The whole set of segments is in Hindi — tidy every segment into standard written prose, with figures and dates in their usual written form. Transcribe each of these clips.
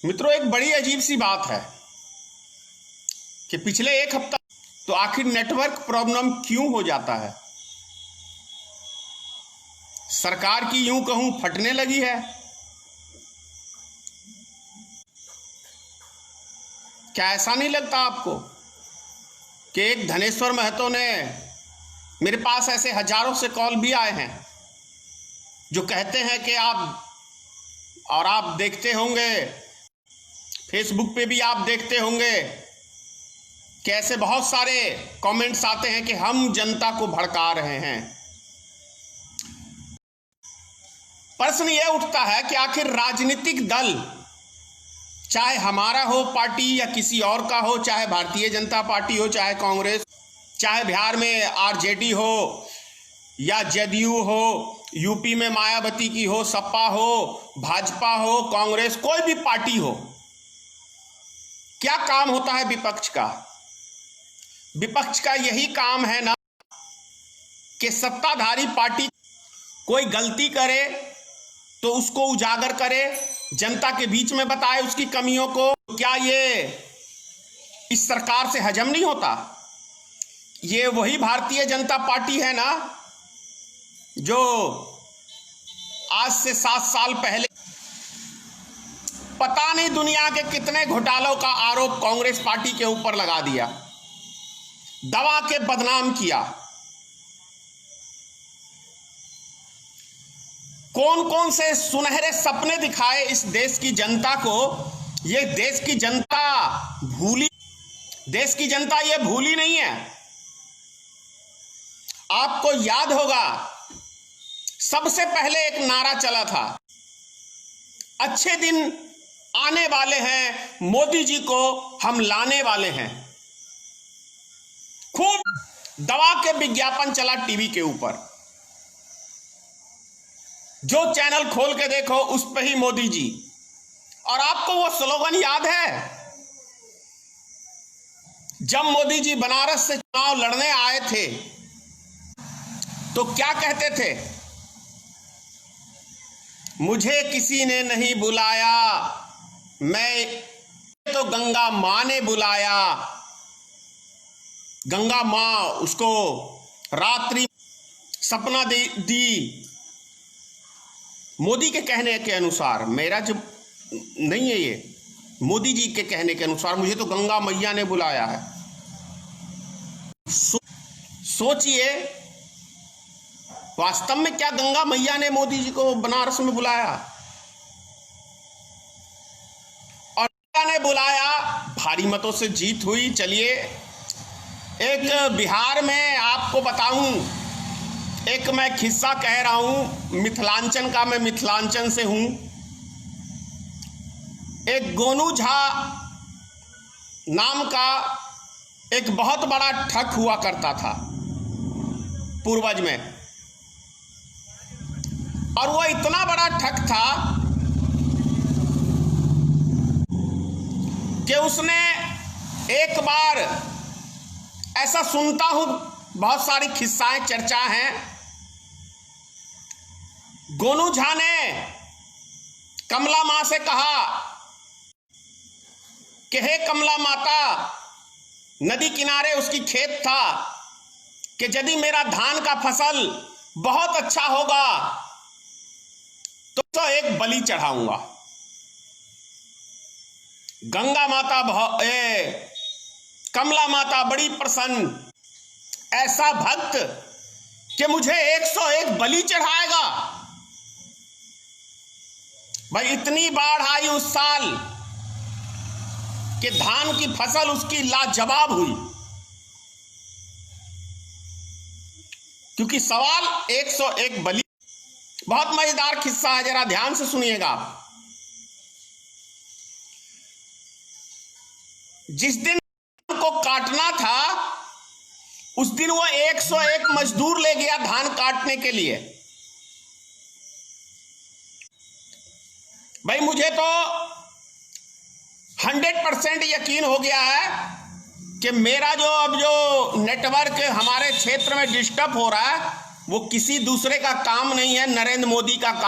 मित्रों, एक बड़ी अजीब सी बात है कि पिछले एक हफ्ता तो आखिर नेटवर्क प्रॉब्लम क्यों हो जाता है। सरकार की यूं कहूं फटने लगी है। क्या ऐसा नहीं लगता आपको कि एक धनेश्वर महतो ने, मेरे पास ऐसे हजारों से कॉल भी आए हैं जो कहते हैं कि आप देखते होंगे, फेसबुक पे भी आप देखते होंगे कि ऐसे बहुत सारे कमेंट्स आते हैं कि हम जनता को भड़का रहे हैं। प्रश्न यह उठता है कि आखिर राजनीतिक दल, चाहे हमारा हो पार्टी या किसी और का हो, चाहे भारतीय जनता पार्टी हो, चाहे कांग्रेस, चाहे बिहार में आरजेडी हो या जदयू हो, यूपी में मायावती की हो, सपा हो, भाजपा हो, कांग्रेस, कोई भी पार्टी हो, क्या काम होता है विपक्ष का? विपक्ष का यही काम है ना कि सत्ताधारी पार्टी कोई गलती करे तो उसको उजागर करे, जनता के बीच में बताए उसकी कमियों को। क्या ये इस सरकार से हजम नहीं होता? ये वही भारतीय जनता पार्टी है ना जो आज से 7 साल पहले पता नहीं दुनिया के कितने घोटालों का आरोप कांग्रेस पार्टी के ऊपर लगा दिया, दबा के बदनाम किया। कौन कौन से सुनहरे सपने दिखाए इस देश की जनता को। ये देश की जनता ये भूली नहीं है। आपको याद होगा, सबसे पहले एक नारा चला था, अच्छे दिन आने वाले हैं, मोदी जी को हम लाने वाले हैं। खूब दबा के विज्ञापन चला टीवी के ऊपर, जो चैनल खोल के देखो उस पे ही मोदी जी। और आपको वो स्लोगन याद है, जब मोदी जी बनारस से चुनाव लड़ने आए थे तो क्या कहते थे? मुझे किसी ने नहीं बुलाया, मैं तो गंगा मां ने बुलाया। गंगा मां उसको रात्रि सपना दी। मोदी के कहने के अनुसार, मेरा जो नहीं है ये, मोदी जी के कहने के अनुसार मुझे तो गंगा मैया ने बुलाया है। सोचिए, वास्तव में क्या गंगा मैया ने मोदी जी को बनारस में बुलाया? और ने बुलाया, भारी मतों से जीत हुई। चलिए, एक बिहार में आपको बताऊं, एक मैं किस्सा कह रहा हूं मिथिलांचल का, मैं मिथिलांचल से हूं। एक गोनू झा नाम का एक बहुत बड़ा ठग हुआ करता था पूर्वज में, और वो इतना बड़ा ठग था कि उसने एक बार, ऐसा सुनता हूं, बहुत सारी किस्साएं चर्चा हैं, गोनू झा ने कमला मां से कहा कि हे कमला माता, नदी किनारे उसकी खेत था, कि यदि मेरा धान का फसल बहुत अच्छा होगा तो एक बलि चढ़ाऊंगा। गंगा माता कमला माता बड़ी प्रसन्न, ऐसा भक्त कि मुझे 101 बलि चढ़ाएगा। भाई, इतनी बाढ़ आई उस साल कि धान की फसल उसकी लाजवाब हुई, क्योंकि सवाल 101 बलि। बहुत मजेदार किस्सा है, जरा ध्यान से सुनिएगा। जिस दिन को काटना था उस दिन वो 101 मजदूर ले गया धान काटने के लिए। भाई, मुझे तो 100% यकीन हो गया है कि मेरा जो नेटवर्क हमारे क्षेत्र में डिस्टर्ब हो रहा है वो किसी दूसरे का काम नहीं है, नरेंद्र मोदी का काम,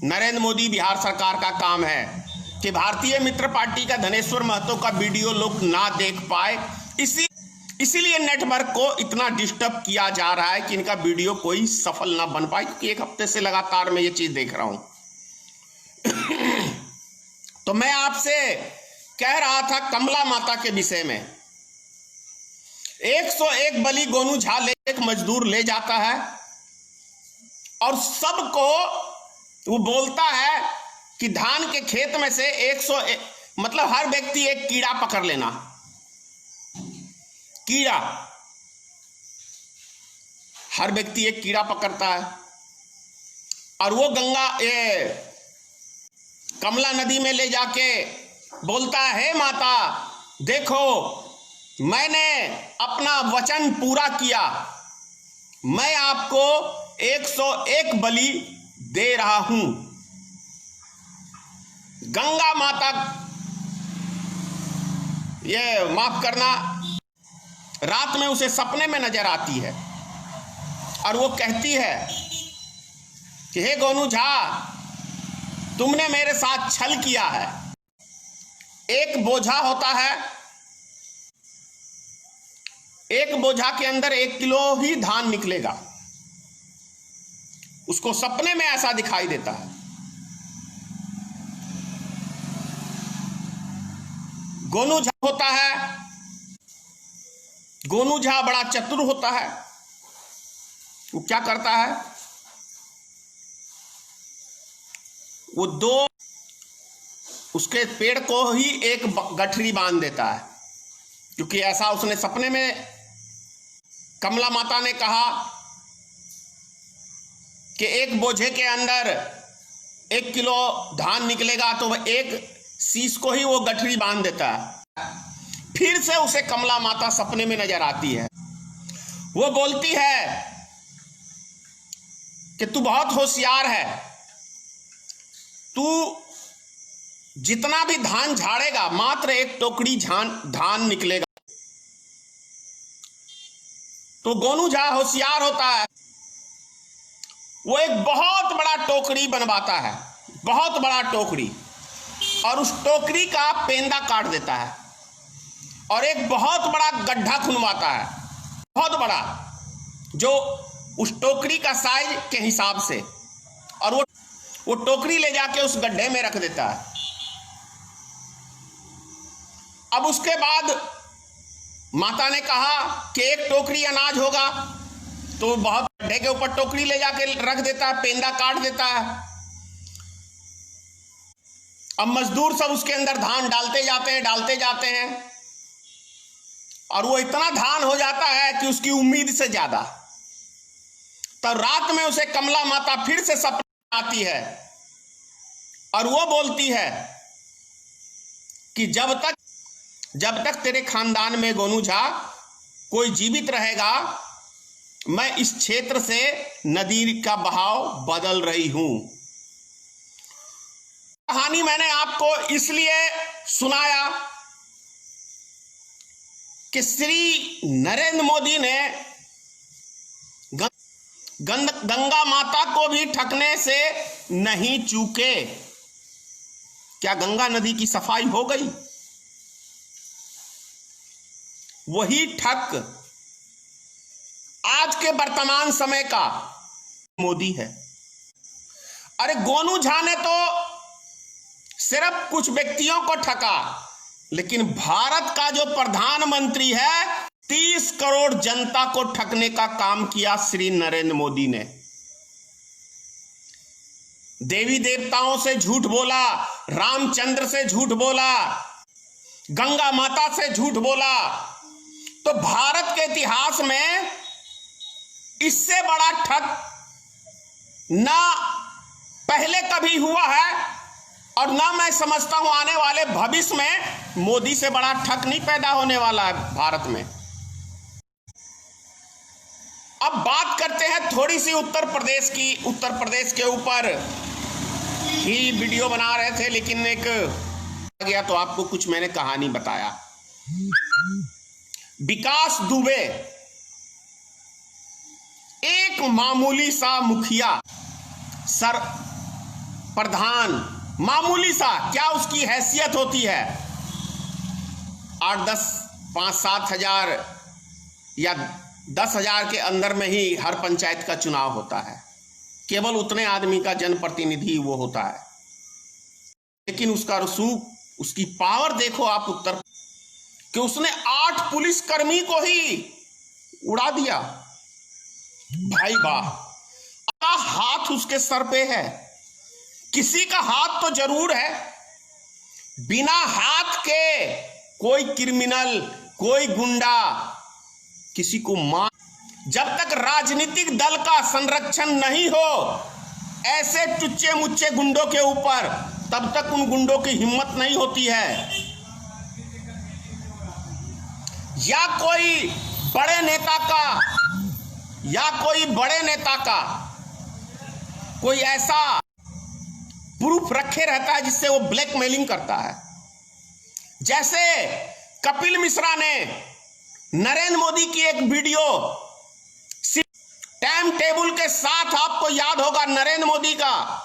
नरेंद्र मोदी बिहार सरकार का काम है। कि भारतीय मित्र पार्टी का धनेश्वर महतो का वीडियो लोग ना देख पाए, इसीलिए नेटवर्क को इतना डिस्टर्ब किया जा रहा है कि इनका वीडियो कोई सफल ना बन पाए, क्योंकि एक हफ्ते से लगातार मैं ये चीज देख रहा हूं। तो मैं आपसे कह रहा था कमला माता के विषय में, 101 बलि गोनू झा एक मजदूर ले जाता है और सबको वो बोलता है कि धान के खेत में से 101 मतलब हर व्यक्ति एक कीड़ा पकड़ लेना, कीड़ा, हर व्यक्ति एक कीड़ा पकड़ता है और वो कमला नदी में ले जाके बोलता है, हे माता देखो मैंने अपना वचन पूरा किया, मैं आपको 101 बलि दे रहा हूं। गंगा माता, ये माफ करना, रात में उसे सपने में नजर आती है और वो कहती है कि हे गोनू झा तुमने मेरे साथ छल किया है। एक बोझा होता है, एक बोझा के अंदर 1 किलो ही धान निकलेगा, उसको सपने में ऐसा दिखाई देता है। गोनू झा होता है, गोनू झा बड़ा चतुर होता है, वो क्या करता है, वो 2 उसके पेड़ को ही एक गठरी बांध देता है, क्योंकि ऐसा उसने सपने में कमला माता ने कहा कि एक बोझे के अंदर 1 किलो धान निकलेगा, तो वह एक शीश को ही वो गठरी बांध देता है। फिर से उसे कमला माता सपने में नजर आती है, वो बोलती है कि तू बहुत होशियार है, तू जितना भी धान झाड़ेगा मात्र 1 टोकरी धान निकलेगा। तो गोनू झा होशियार होता है, वो एक बहुत बड़ा टोकरी बनवाता है, बहुत बड़ा टोकरी, और उस टोकरी का पेंदा काट देता है और एक बहुत बड़ा गड्ढा खुनवाता है, बहुत बड़ा, जो उस टोकरी का साइज के हिसाब से, और वो टोकरी ले जाके उस गड्ढे में रख देता है। अब उसके बाद माता ने कहा कि 1 टोकरी अनाज होगा, तो बहुत गड्ढे के ऊपर टोकरी ले जाके रख देता है, पेंदा काट देता है। अब मजदूर सब उसके अंदर धान डालते जाते हैं और वो इतना धान हो जाता है कि उसकी उम्मीद से ज्यादा। तब रात में उसे कमला माता फिर से सपने आती है और वो बोलती है कि जब तक तेरे खानदान में गोनू झा कोई जीवित रहेगा, मैं इस क्षेत्र से नदी का बहाव बदल रही हूं। कहानी मैंने आपको इसलिए सुनाया कि श्री नरेंद्र मोदी ने गंगा माता को भी ठगने से नहीं चूके। क्या गंगा नदी की सफाई हो गई? वही ठग आज के वर्तमान समय का मोदी है। अरे गोनू झा ने तो सिर्फ कुछ व्यक्तियों को ठगा, लेकिन भारत का जो प्रधानमंत्री है 30 करोड़ जनता को ठगने का काम किया श्री नरेंद्र मोदी ने। देवी देवताओं से झूठ बोला, रामचंद्र से झूठ बोला, गंगा माता से झूठ बोला। तो भारत के इतिहास में इससे बड़ा ठग ना पहले कभी हुआ है और ना मैं समझता हूं आने वाले भविष्य में मोदी से बड़ा ठग नहीं पैदा होने वाला है भारत में। अब बात करते हैं थोड़ी सी उत्तर प्रदेश की। उत्तर प्रदेश के ऊपर ही वीडियो बना रहे थे, लेकिन एक आ गया तो आपको कुछ मैंने कहानी बताया। विकास दुबे एक मामूली सा मुखिया, प्रधान, मामूली सा, क्या उसकी हैसियत होती है? 8-10, 5-7 हजार या 10,000 के अंदर में ही हर पंचायत का चुनाव होता है। केवल उतने आदमी का जनप्रतिनिधि वो होता है, लेकिन उसका रसूख, उसकी पावर देखो आप उत्तर कि उसने 8 पुलिसकर्मी को ही उड़ा दिया। भाई वाह, हाथ उसके सर पे है। किसी का हाथ तो जरूर है। बिना हाथ के कोई क्रिमिनल, कोई गुंडा किसी को मार, जब तक राजनीतिक दल का संरक्षण नहीं हो ऐसे टुच्चे मुच्चे गुंडों के ऊपर, तब तक उन गुंडों की हिम्मत नहीं होती है। या कोई बड़े नेता का कोई ऐसा प्रूफ रखे रहता है जिससे वो ब्लैकमेलिंग करता है। जैसे कपिल मिश्रा ने नरेंद्र मोदी की एक वीडियो टाइम टेबल के साथ, आपको याद होगा नरेंद्र मोदी का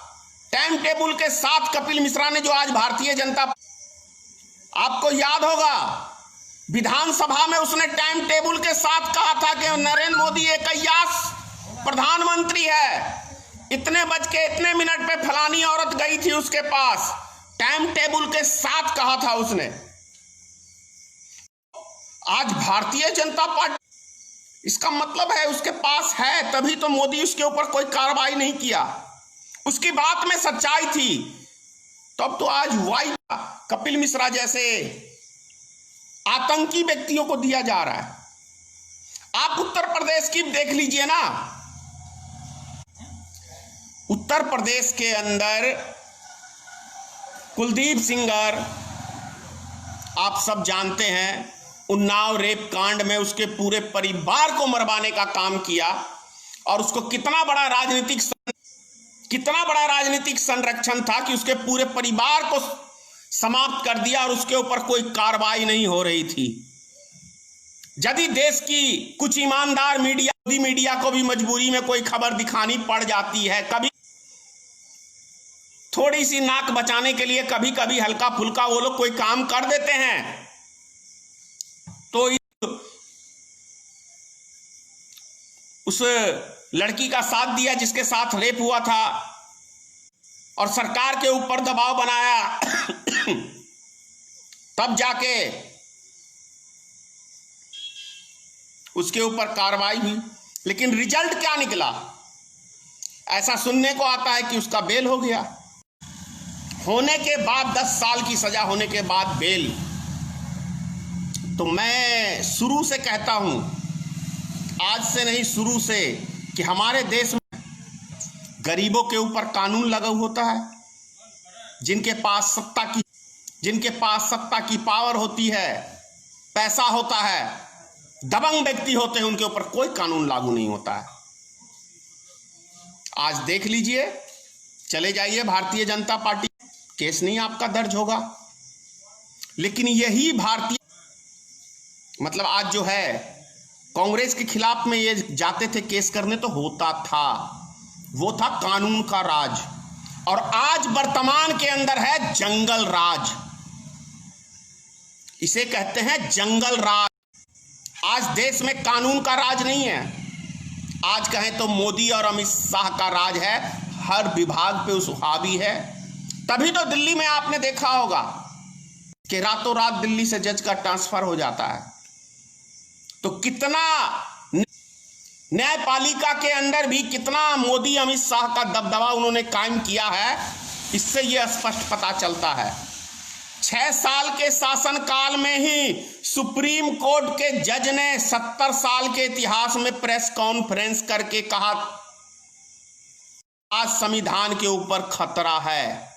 टाइम टेबल के साथ कपिल मिश्रा ने जो आज भारतीय जनता, आपको याद होगा विधानसभा में उसने टाइम टेबल के साथ कहा था कि नरेंद्र मोदी एक अय्याश प्रधानमंत्री है। इतने बज के इतने मिनट पे फलानी औरत गई थी उसके पास, टाइम टेबल के साथ कहा था उसने। आज भारतीय जनता पार्टी, इसका मतलब है उसके पास है, तभी तो मोदी उसके ऊपर कोई कार्रवाई नहीं किया। उसकी बात में सच्चाई थी, तब तो आज वाई कपिल मिश्रा जैसे आतंकी व्यक्तियों को दिया जा रहा है। आप उत्तर प्रदेश की देख लीजिए ना, उत्तर प्रदेश के अंदर कुलदीप सिंगर, आप सब जानते हैं, उन्नाव रेप कांड में उसके पूरे परिवार को मरवाने का काम किया, और उसको कितना बड़ा राजनीतिक संरक्षण था कि उसके पूरे परिवार को समाप्त कर दिया और उसके ऊपर कोई कार्रवाई नहीं हो रही थी। यदि देश की कुछ ईमानदार मीडिया को भी मजबूरी में कोई खबर दिखानी पड़ जाती है, कभी थोड़ी सी नाक बचाने के लिए कभी कभी हल्का फुल्का वो लोग कोई काम कर देते हैं, तो उस लड़की का साथ दिया जिसके साथ रेप हुआ था और सरकार के ऊपर दबाव बनाया, तब जाके उसके ऊपर कार्रवाई हुई। लेकिन रिजल्ट क्या निकला? ऐसा सुनने को आता है कि उसका बेल हो गया। होने के बाद 10 साल की सजा होने के बाद बेल। तो मैं शुरू से कहता हूं, आज से नहीं शुरू से, कि हमारे देश में गरीबों के ऊपर कानून लागू होता है। जिनके पास सत्ता की पावर होती है, पैसा होता है, दबंग व्यक्ति होते हैं, उनके ऊपर कोई कानून लागू नहीं होता है। आज देख लीजिए, चले जाइए भारतीय जनता पार्टी, केस नहीं आपका दर्ज होगा। लेकिन यही मतलब आज जो है कांग्रेस के खिलाफ में ये जाते थे केस करने, तो होता था, वो था कानून का राज। और आज वर्तमान के अंदर है जंगल राज, इसे कहते हैं जंगल राज। आज देश में कानून का राज नहीं है, आज कहें तो मोदी और अमित शाह का राज है, हर विभाग पे उस हावी है। तभी तो दिल्ली में आपने देखा होगा कि रातों रात दिल्ली से जज का ट्रांसफर हो जाता है। तो कितना न्यायपालिका के अंदर भी कितना मोदी अमित शाह का दबदबा उन्होंने कायम किया है, इससे यह स्पष्ट पता चलता है। 6 साल के शासनकाल में ही सुप्रीम कोर्ट के जज ने 70 साल के इतिहास में प्रेस कॉन्फ्रेंस करके कहा, आज संविधान के ऊपर खतरा है।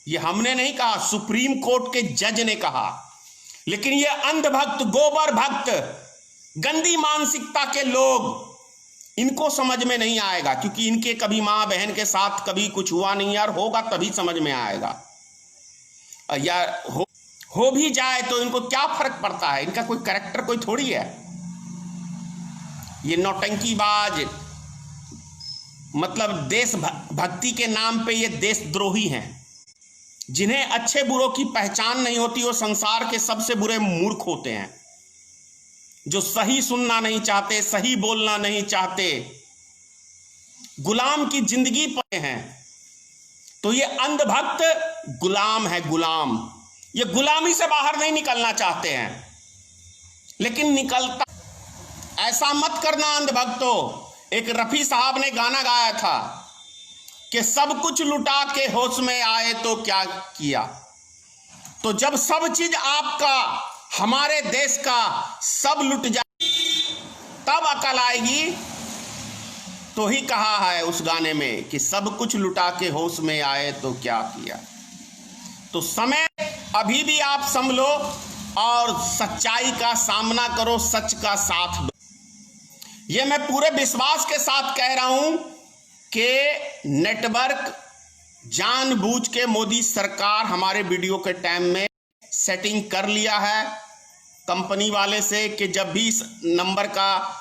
यह हमने नहीं कहा, सुप्रीम कोर्ट के जज ने कहा। लेकिन ये अंधभक्त, गोबर भक्त, गंदी मानसिकता के लोग, इनको समझ में नहीं आएगा, क्योंकि इनके कभी मां बहन के साथ कभी कुछ हुआ नहीं, यार होगा तभी समझ में आएगा। यार हो भी जाए तो इनको क्या फर्क पड़ता है, इनका कोई कैरेक्टर कोई थोड़ी है। ये नौटंकीबाज, मतलब देश भक्ति के नाम पे ये देशद्रोही हैं। जिन्हें अच्छे बुरों की पहचान नहीं होती वो संसार के सबसे बुरे मूर्ख होते हैं, जो सही सुनना नहीं चाहते, सही बोलना नहीं चाहते, गुलाम की जिंदगी पाए हैं। तो ये अंधभक्त गुलाम है, गुलाम। ये गुलामी से बाहर नहीं निकलना चाहते हैं, लेकिन निकलता। ऐसा मत करना अंधभक्तों। एक रफी साहब ने गाना गाया था कि सब कुछ लुटा के होश में आए तो क्या किया। तो जब सब चीज आपका, हमारे देश का सब लुट जाए तब अकल आएगी। तो ही कहा है उस गाने में कि सब कुछ लुटा के होश में आए तो क्या किया। तो समय अभी भी आप संभलो और सच्चाई का सामना करो, सच का साथ दो। ये मैं पूरे विश्वास के साथ कह रहा हूं कि नेटवर्क जानबूझ के मोदी सरकार हमारे वीडियो के टाइम में सेटिंग कर लिया है कंपनी वाले से कि जब भी इस नंबर का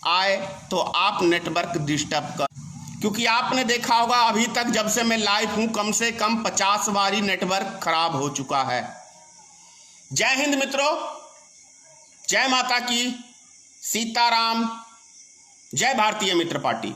आए तो आप नेटवर्क डिस्टर्ब कर। क्योंकि आपने देखा होगा अभी तक जब से मैं लाइव हूं कम से कम 50 बारी नेटवर्क खराब हो चुका है। जय हिंद मित्रों, जय माता की, सीताराम, जय भारतीय मित्र पार्टी।